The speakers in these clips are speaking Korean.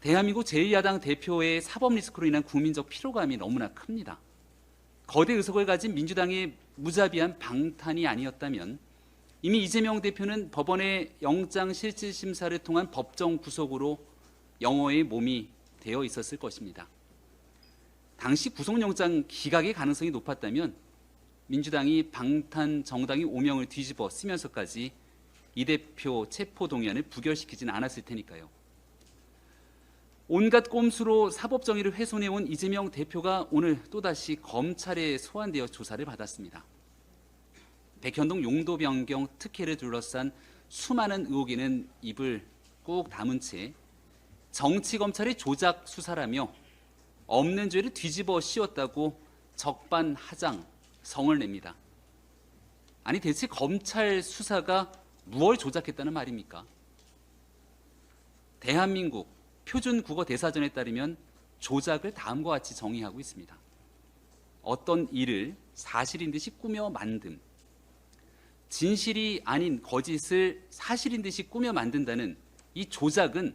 대한민국 제1야당 대표의 사법 리스크로 인한 국민적 피로감이 너무나 큽니다. 거대 의석을 가진 민주당의 무자비한 방탄이 아니었다면 이미 이재명 대표는 법원의 영장실질심사를 통한 법정 구속으로 영어의 몸이 되어 있었을 것입니다. 당시 구속영장 기각의 가능성이 높았다면 민주당이 방탄 정당의 오명을 뒤집어 쓰면서까지 이 대표 체포동의안을 부결시키진 않았을 테니까요. 온갖 꼼수로 사법정의를 훼손해온 이재명 대표가 오늘 또다시 검찰에 소환되어 조사를 받았습니다. 백현동 용도 변경 특혜를 둘러싼 수많은 의혹에는 입을 꾹 다문 채 정치검찰의 조작 수사라며 없는 죄를 뒤집어 씌웠다고 적반하장 성을 냅니다. 아니 대체 검찰 수사가 무엇을 조작했다는 말입니까? 대한민국 표준국어 대사전에 따르면 조작을 다음과 같이 정의하고 있습니다. 어떤 일을 사실인 듯이 꾸며 만듦, 진실이 아닌 거짓을 사실인 듯이 꾸며 만든다는 이 조작은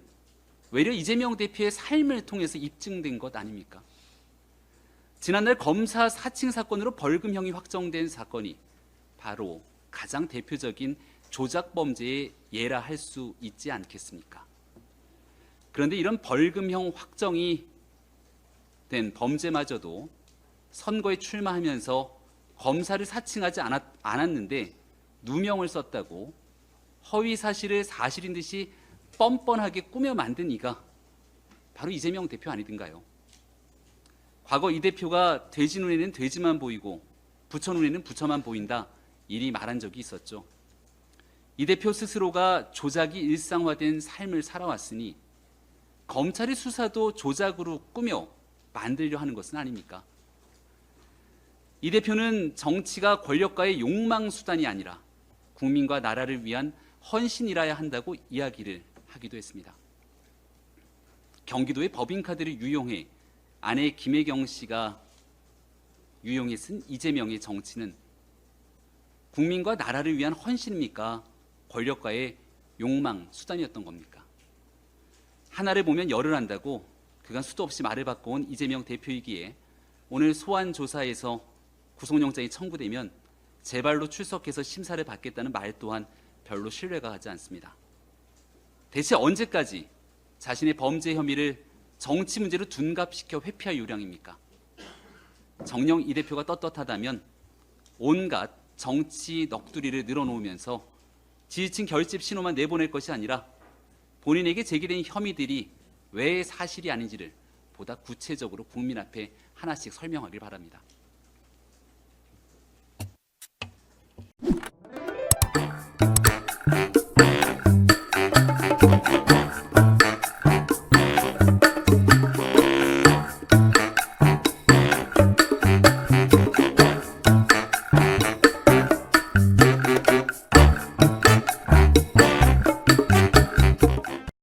외려 이재명 대표의 삶을 통해서 입증된 것 아닙니까? 지난날 검사 사칭 사건으로 벌금형이 확정된 사건이 바로 가장 대표적인 조작 범죄의 예라 할 수 있지 않겠습니까? 그런데 이런 벌금형 확정이 된 범죄마저도 선거에 출마하면서 검사를 사칭하지 않았는데 누명을 썼다고 허위 사실을 사실인 듯이 뻔뻔하게 꾸며 만든 이가 바로 이재명 대표 아니든가요? 과거 이 대표가 돼지 눈에는 돼지만 보이고 부처 눈에는 부처만 보인다 이리 말한 적이 있었죠. 이 대표 스스로가 조작이 일상화된 삶을 살아왔으니 검찰의 수사도 조작으로 꾸며 만들려 하는 것은 아닙니까? 이 대표는 정치가 권력과의 욕망 수단이 아니라 국민과 나라를 위한 헌신이라야 한다고 이야기를 하기도 했습니다. 경기도의 법인카드를 유용해 아내 김혜경 씨가 유용해 쓴 이재명의 정치는 국민과 나라를 위한 헌신입니까? 권력과의 욕망 수단이었던 겁니까? 하나를 보면 열을 한다고 그간 수도 없이 말을 바꿔온 이재명 대표이기에 오늘 소환 조사에서 구속영장이 청구되면 제발로 출석해서 심사를 받겠다는 말 또한 별로 신뢰가 가지 않습니다. 대체 언제까지 자신의 범죄 혐의를 정치 문제로 둔갑시켜 회피할 요량입니까? 정녕 이 대표가 떳떳하다면 온갖 정치 넋두리를 늘어놓으면서 지지층 결집 신호만 내보낼 것이 아니라 본인에게 제기된 혐의들이 왜 사실이 아닌지를 보다 구체적으로 국민 앞에 하나씩 설명하길 바랍니다.